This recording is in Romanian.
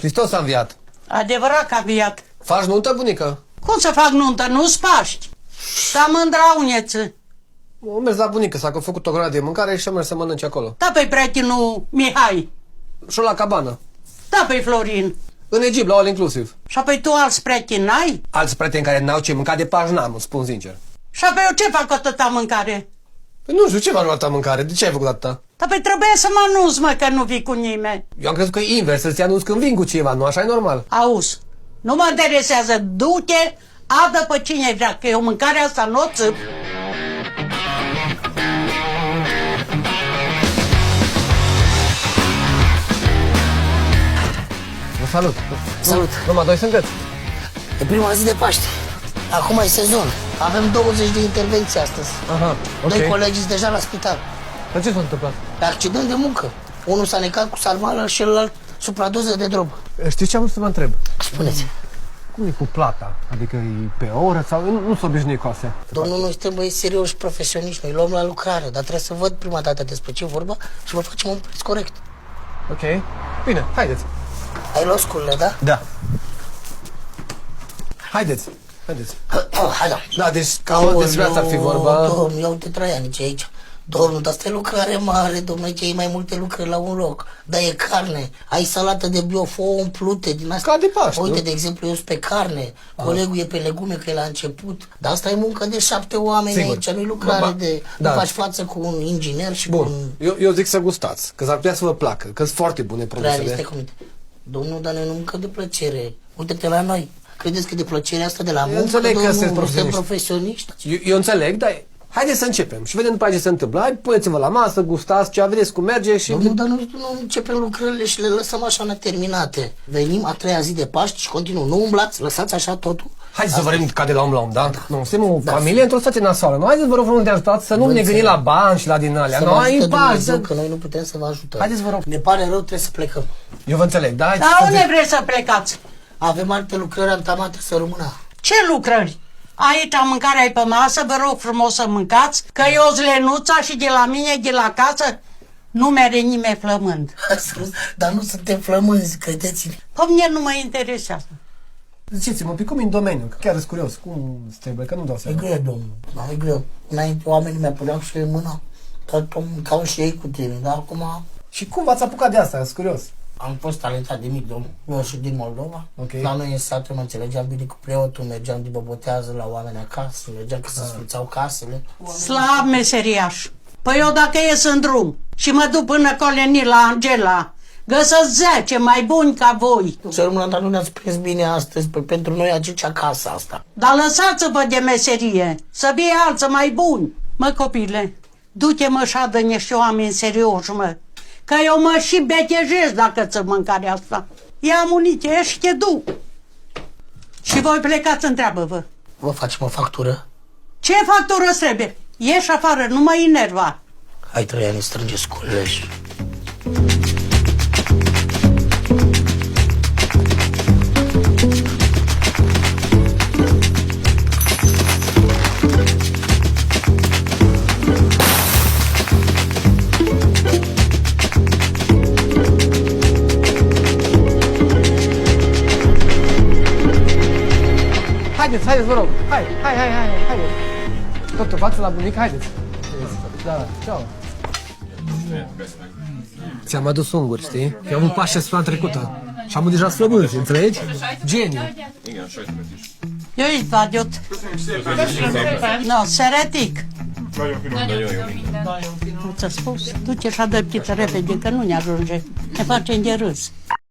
Hristos a înviat. Adevărat că a înviat. Faci nuntă, bunică? Cum să fac nuntă? Nu-ți Paști. S-a mândrauneță. Am mers la bunică, s-a făcut o grămadă de mâncare și am mers să mănânci acolo. Da, pe prietenul Mihai. Și la cabană. Da, pe Florin. În Egipt, la all inclusiv. Și apoi tu alți prieteni n-ai? Alți prieteni care n-au ce mânca de Paști n-am, îți spun sincer. Și apoi eu ce fac atâta mâncare? Păi nu știu, ce faci atâta mâncare? De ce ai făcut atâta? Dar păi trebuie să mă anunț, mă, că nu vii cu nimeni. Eu am crezut că e invers, să-ți anunț când vin cu ceva, nu așa e normal. Auzi, nu mă interesează, du-te, adă pe cine vrea, că eu mâncarea asta nu o țip. Vă salut. Salut. Numai doi sunteți? E prima zi de Paște. Acum e sezon. Avem 20 de intervenții astăzi. Aha, ok. Doi colegi sunt deja la spital. Dar ce s-a întâmplat? Pe accident de muncă. Unul s-a necat cu sarmală și celălalt supradoză de drog. Știți ce am vrut să vă întreb? Spuneți. Cum e cu plata? Adică e pe oră sau... Nu s-o obișnuit cu astea. Domnul, noi suntem băieți serioși profesioniști. Noi luăm la lucrare, dar trebuie să văd prima dată despre ce vorba și vă facem un preț corect. Ok. Bine, haideți. Ai luat sculele, da? Da. Haideți. Haideți. Hai, da. Da, deci cam despre asta ar fi vorba. Domnul, iau de Traianici aici. Domnul, dar asta e lucrare mare, domnule, ce ai mai multe lucrări la un loc. Dar e carne, ai salată de biofo umplute din asta. Ca de Paște, Uite, nu? de exemplu, eu sunt pe carne, colegul e pe legume, că e la început. Dar asta e muncă de 7 oameni. Sigur. Aici, nu-i lucrare de... Da. Nu faci față cu un inginer și cu Bun, un... eu zic să gustați, că s-ar putea să vă placă, că sunt foarte bune Traianici, stai produsele. cu minte. Domnul, dar noi nu mâncăm de plăcere. Uite-te la noi. Credeți că de plăcerea asta de la muncă, înțeleg că domnul, sunteți nu suntem profesioniști. profesioniști? Eu înțeleg, dar haideți să începem și vedem după aceea ce se întâmplă. Hai, puneți-vă la masă, gustați ce vedeți cum merge și... Domnul, dar nu începem lucrările și le lăsăm așa neterminate. Venim a 3-a zi de Paști și continuăm. Nu umblați, lăsați așa totul. Haideți să vorbim ca de la om la om, da? Nu, suntem o familie într-o situație nasoală. Nu, haideți, vă rog frumos, de ajutați să nu ne gândim la bani și la din alea. Să Nu, vă ai ajute bani, Dumnezeu, să... că noi nu putem să vă ajutăm. Haideți, vă rog. Ne pare rău, trebuie să plecăm. Eu vă înțeleg, da? Dar unde vreți să plecați? Avem alte lucrări antamate să rămână. Ce lucrări? Aici mâncarea e pe masă, vă rog frumos să mâncați, că eu sunt Lenuța și de la mine, de la casă, nu mere nimeni flămând. Dar nu suntem flămânzi, credeți-ne. Pe mine nu mă interesează. Ziceți-mă, pe cum e în domeniu? Că chiar sunt curios. Cum trebuie? Că nu dau E seama. greu, domnul, da, e greu. Înainte oamenii mi-a puneau și mâna, tot mâncau și ei cu tine, dar acum... Și cum v-ați apucat de asta? Sunt curios. Am fost talentat de mic, domnul. Eu și din Moldova. Ok. La noi în sat eu mă înțelegeam bine cu preotul, mergeam de bobotează la oameni acasă, mergeam că se sfințau casele. Slab meseriaș. Păi eu dacă ies în drum și mă duc până Colenii la Angela, găsesc 10 mai buni ca voi. Să rămână, dar nu ne-ați prins bine astăzi, păi pentru noi aici acasă asta. Dar lăsați-vă de meserie, să fie alții mai buni. Mă, copile, du-te mă și adă niște oameni serioși, mă, că eu mă și betejez dacă ți mâncarea asta. Ia muniție și te duc. Și voi plecați, întreabă-vă. Vă facem o factură? Ce factură trebuie? Ieși afară, nu mă enerva. Hai, Traiani, strânge sculele și... Haideți, vă rog. Hai. Totul, față la bunică, haideți. Da, ceau. Ți-am adus unguri, știi? Eu am avut Paște săptămâna trecută. Și am deja slăbânzi, înțelegi? Genii. Eu îi văd. No, seretic. Nu ți-a spus? Du-te și adă ptiță repede, că nu ne ajunge. Ne facem de râs.